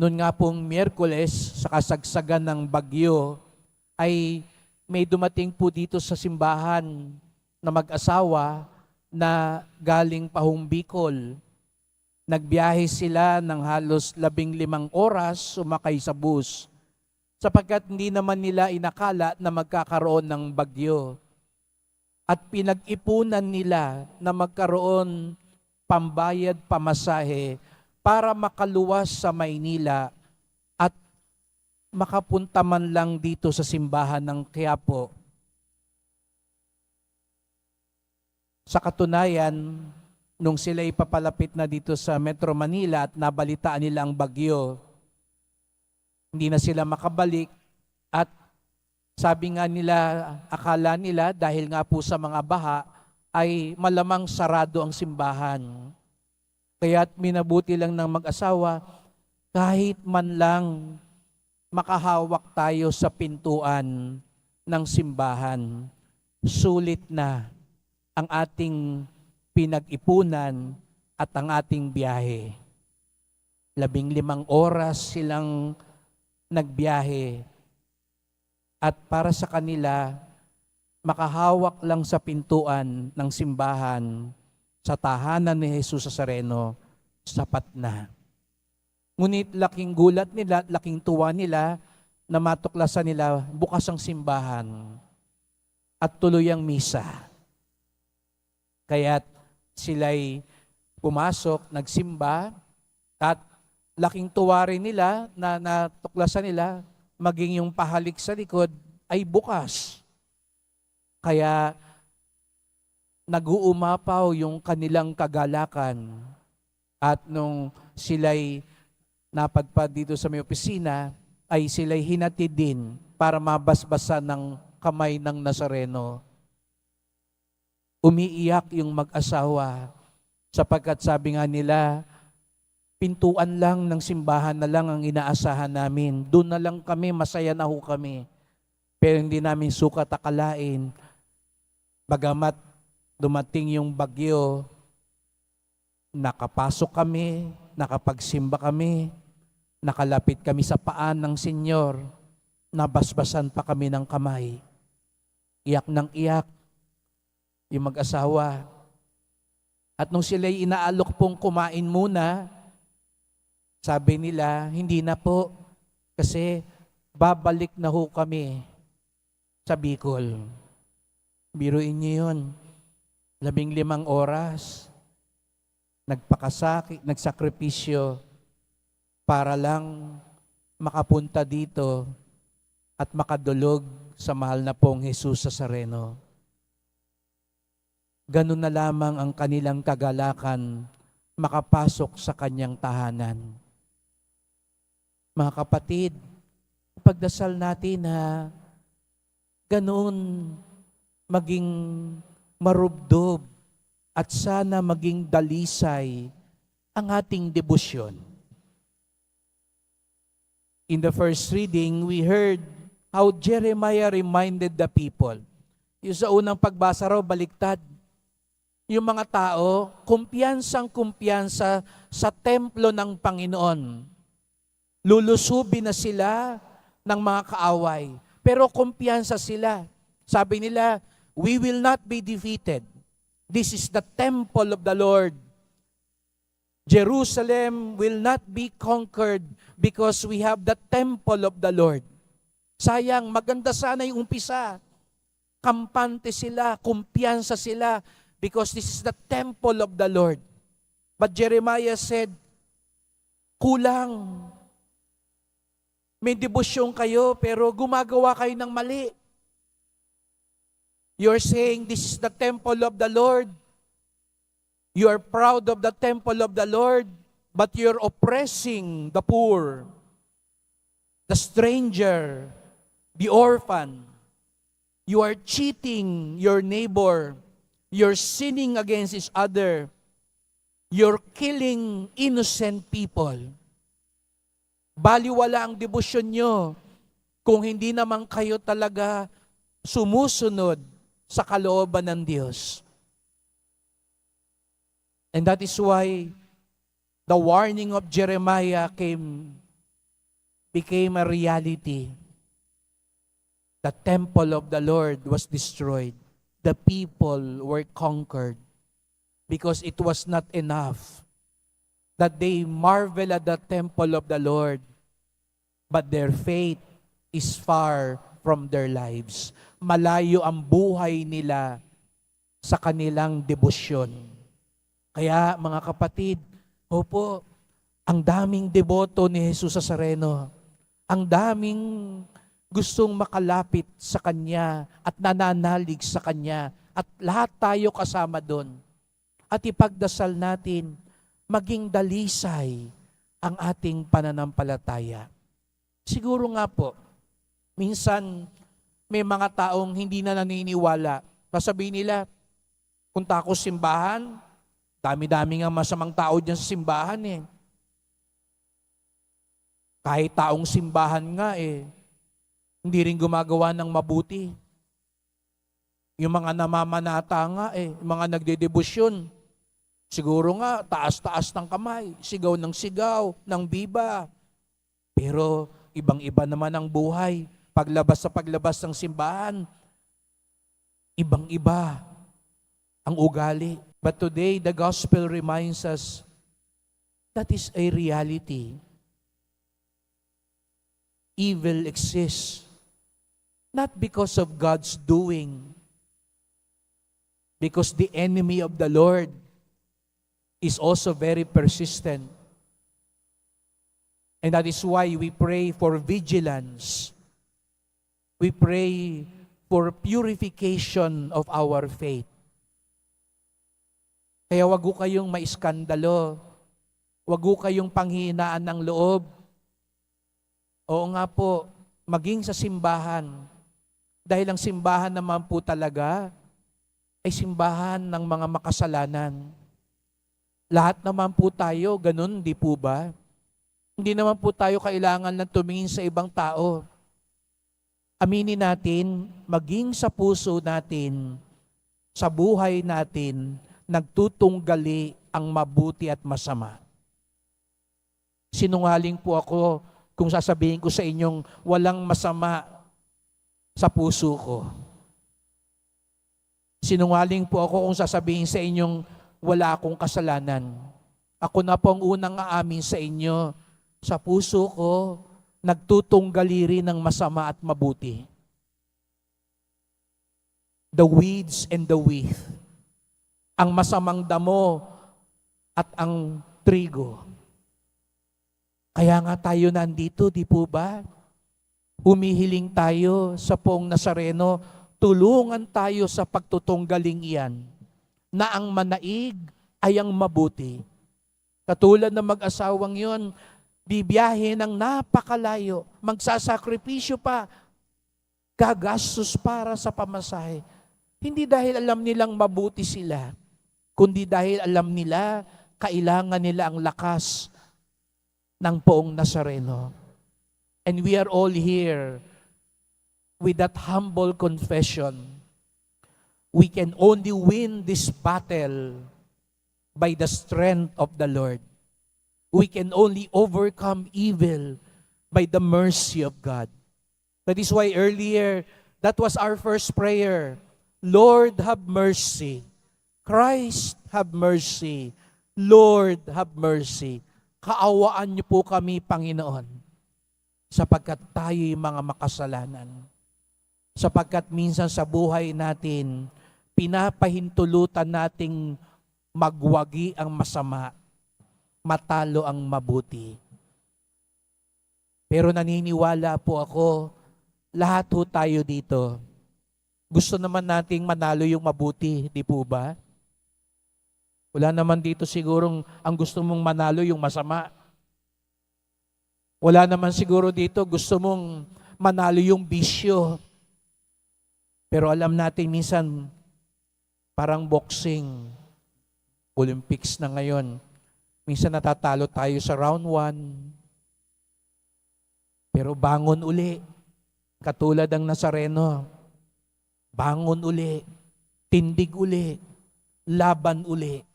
Noon nga pong Miyerkules, sa kasagsagan ng bagyo, ay may dumating po dito sa simbahan na mag-asawa na galing pahong Bicol. Nagbiyahe sila ng halos 15 oras sumakay sa bus sapagkat hindi naman nila inakala na magkakaroon ng bagyo. At pinag-ipunan nila na magkaroon pambayad pamasahe para makaluwas sa Maynila at makapunta man lang dito sa simbahan ng Quiapo. Sa katunayan, nung sila ipapalapit na dito sa Metro Manila at nabalitaan nila ang bagyo, hindi na sila makabalik at sabi nga nila, akala nila dahil nga po sa mga baha ay malamang sarado ang simbahan. Kaya't minabuti lang ng mag-asawa, kahit man lang makahawak tayo sa pintuan ng simbahan, sulit na ang ating pinag-ipunan at ang ating biyahe. 15 oras silang nagbiyahe at para sa kanila, makahawak lang sa pintuan ng simbahan sa tahanan ni Jesus Nazareno, sapat na. Ngunit laking gulat nila, laking tuwa nila na matuklasan nila bukas ang simbahan at tuloy ang misa. Kaya't sila'y pumasok, nagsimba, at laking tuwa rin nila na natuklasan nila maging yung pahalik sa likod ay bukas. Kaya nag-uumapaw yung kanilang kagalakan. At nung sila'y napadpad dito sa may opisina, ay sila'y hinatid din para mabasbasan ng kamay ng Nazareno. Umiiyak yung mag-asawa sapagkat sabi nga nila, pintuan lang ng simbahan na lang ang inaasahan namin. Doon na lang kami, masaya na ho kami. Pero hindi namin sukat akalain. Bagamat dumating yung bagyo, nakapasok kami, nakapagsimba kami, nakalapit kami sa paan ng Senyor, nabasbasan pa kami ng kamay. Iyak ng iyak yung mag-asawa. At nung sila'y inaalok pong kumain muna, sabi nila, hindi na po, kasi babalik na ho kami sa Bicol. Biruin niyo yun, 15 oras, nagsakripisyo para lang makapunta dito at makadulog sa mahal na pong Jesus Nazareno. Ganun na lamang ang kanilang kagalakan makapasok sa kanyang tahanan. Mga kapatid, pagdasal natin na ganoon maging marubdob at sana maging dalisay ang ating debosyon. In the first reading, we heard how Jeremiah reminded the people. Yung sa unang pagbasa raw, baliktad. Yung mga tao, kumpiyansang-kumpiyansa sa templo ng Panginoon. Lulusubin na sila ng mga kaaway. Pero kumpiyansa sila. Sabi nila, we will not be defeated. This is the temple of the Lord. Jerusalem will not be conquered because we have the temple of the Lord. Sayang, maganda sana yung umpisa. Kampante sila, kumpiyansa sila, because this is the temple of the Lord. But Jeremiah said, kulang. May debosyon kayo, pero gumagawa kayo ng mali. You're saying this is the temple of the Lord. You are proud of the temple of the Lord, but you're oppressing the poor, the stranger, the orphan. You are cheating your neighbor. You're sinning against each other. You're killing innocent people. Baliwala ang debosyon nyo kung hindi naman kayo talaga sumusunod sa kalooban ng Diyos. And that is why the warning of Jeremiah came became a reality. The temple of the Lord was destroyed. The people were conquered because it was not enough that they marvel at the temple of the Lord, but their faith is far from their lives. Malayo ang buhay nila sa kanilang debosyon. Kaya mga kapatid, opo, ang daming deboto ni Jesus Nazareno, ang daming gustong makalapit sa Kanya at nananalig sa Kanya, at lahat tayo kasama doon. At ipagdasal natin, maging dalisay ang ating pananampalataya. Siguro nga po, minsan may mga taong hindi na naniniwala. Sasabihin nila, punta ako simbahan, dami-dami nga masamang tao dyan sa simbahan eh. Kahit taong simbahan nga eh, hindi rin gumagawa ng mabuti. Yung mga namamanata nga eh, mga nagdedebosyon, siguro nga, taas-taas ng kamay, sigaw ng biba. Pero ibang-iba naman ang buhay. Paglabas ng simbahan, ibang-iba ang ugali. But today, the gospel reminds us that is a reality. Evil exists, not because of God's doing, because the enemy of the Lord is also very persistent. And that is why we pray for vigilance. We pray for purification of our faith. Kaya wag ho kayong maiskandalo. Wag ho kayong panghihinaan ng loob. Oo nga po, maging sa simbahan. Dahil ang simbahan naman po talaga ay simbahan ng mga makasalanan. Lahat naman po tayo, ganun, di po ba? Hindi naman po tayo kailangan ng tumingin sa ibang tao. Aminin natin, maging sa puso natin, sa buhay natin, nagtutunggali ang mabuti at masama. Sinungaling po ako kung sasabihin ko sa inyong walang masama sa puso ko. Sinungaling po ako kung sasabihin sa inyong wala akong kasalanan. Ako na po ang unang aamin sa inyo, sa puso ko, nagtutunggali rin ng masama at mabuti. The weeds and the wheat. Ang masamang damo at ang trigo. Kaya nga tayo nandito, di po ba? Humihiling tayo sa Poong Nazareno, tulungan tayo sa pagtutunggaling iyan, na ang manaig ay ang mabuti. Katulad ng mag-asawang yon, bibiyahe ng napakalayo, magsasakripisyo pa, gagastos para sa pamasahe. Hindi dahil alam nilang mabuti sila, kundi dahil alam nila, kailangan nila ang lakas ng Poong Nazareno. And we are all here with that humble confession. We can only win this battle by the strength of the Lord. We can only overcome evil by the mercy of God. That is why earlier, that was our first prayer. Lord, have mercy. Christ, have mercy. Lord, have mercy. Kaawaan niyo po kami, Panginoon, sapagkat tayo'y mga makasalanan. Sapagkat minsan sa buhay natin, pinapahintulutan nating magwagi ang masama, matalo ang mabuti. Pero naniniwala po ako, lahat ho tayo dito, gusto naman nating manalo yung mabuti, di po ba? Wala naman dito sigurong ang gusto mong manalo yung masama. Wala naman siguro dito gusto mong manalo yung bisyo. Pero alam natin minsan, parang boxing, Olympics na ngayon, minsan natatalo tayo sa round 1. Pero bangon uli. Katulad ng Nazareno. Bangon uli. Tindig uli. Laban uli.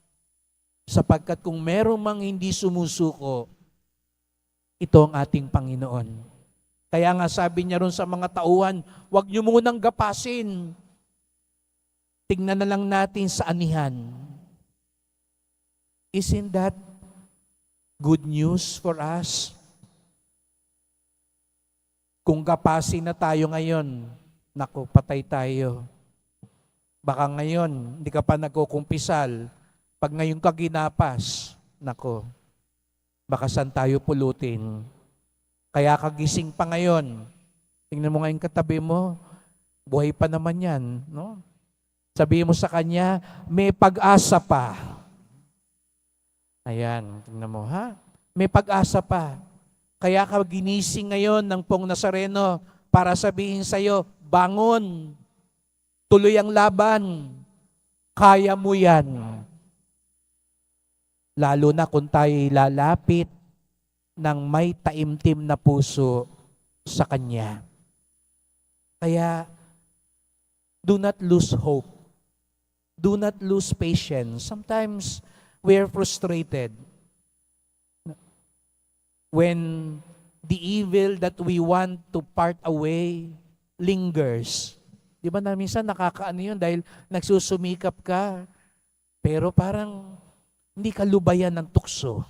Sapagkat kung meron mang hindi sumusuko, Ito ang ating Panginoon. Kaya nga sabi niya ron sa mga tauhan, huwag niyo munang gapasin. Tingnan na lang natin sa anihan. Isn't that good news for us? Kung gapasin na tayo ngayon, naku, patay tayo. Baka ngayon, hindi ka pa nagkukumpisal. Pag ngayon ka ginapas, naku, baka saan tayo pulutin. Kaya kagising pa ngayon. Tingnan mo ngayon katabi mo, buhay pa naman yan. No? Sabihin mo sa kanya, may pag-asa pa. Ayan, tingnan mo, ha? May pag-asa pa. Kaya ka ginising ngayon ng Pong Nazareno para sabihin sa'yo, bangon, tuloy ang laban, kaya mo yan. Lalo na kung tayo lalapit ng may taimtim na puso sa Kanya. Kaya, do not lose hope. Do not lose patience. Sometimes, we are frustrated when the evil that we want to part away lingers. Di ba na minsan nakakaano yun dahil nagsusumikap ka, pero parang hindi ka lubayan ng tukso.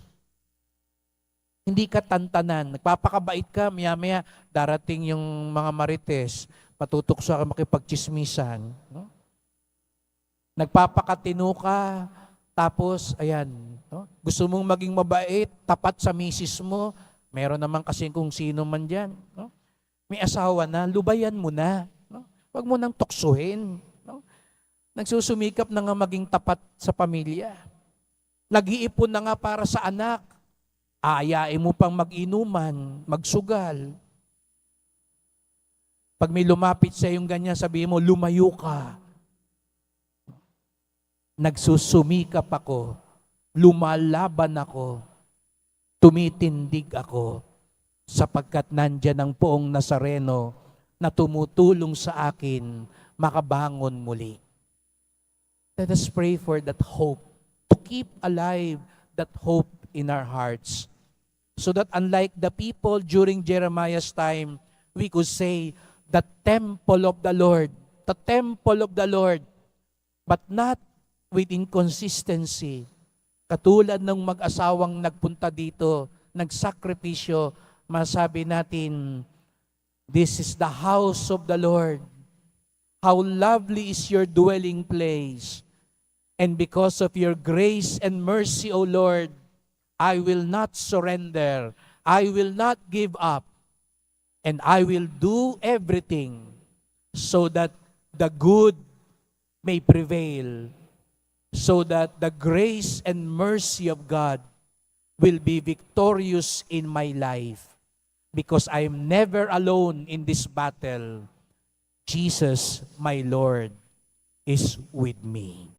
Hindi ka tantanan. Nagpapakabait ka, maya-maya darating yung mga marites, patutukso ka makipagchismisan. No? Nagpapakatino ka, tapos, ayan, no? Gusto mong maging mabait, tapat sa misis mo, meron naman kasi kung sino man dyan. No? May asawa na, lubayan mo na. No? Huwag mo nang tuksuhin. No? Nagsusumikap na nga maging tapat sa pamilya. Nag-iipon na nga para sa anak. Aayain mo pang mag-inuman, magsugal. Pag may lumapit sa yung ganyan, sabihin mo, lumayo ka. Nagsusumikap ako, lumalaban ako, tumitindig ako, sapagkat nandyan ang Poong Nazareno na tumutulong sa akin makabangon muli. Let us pray for that hope, to keep alive that hope in our hearts. So that unlike the people during Jeremiah's time, we could say, the temple of the Lord, but not with inconsistency. Katulad ng mag-asawang nagpunta dito, nagsakripisyo, masabi natin, this is the house of the Lord. How lovely is your dwelling place. And because of your grace and mercy, O Lord, I will not surrender. I will not give up. And I will do everything so that the good may prevail, so that the grace and mercy of God will be victorious in my life, because I am never alone in this battle. Jesus, my Lord, is with me.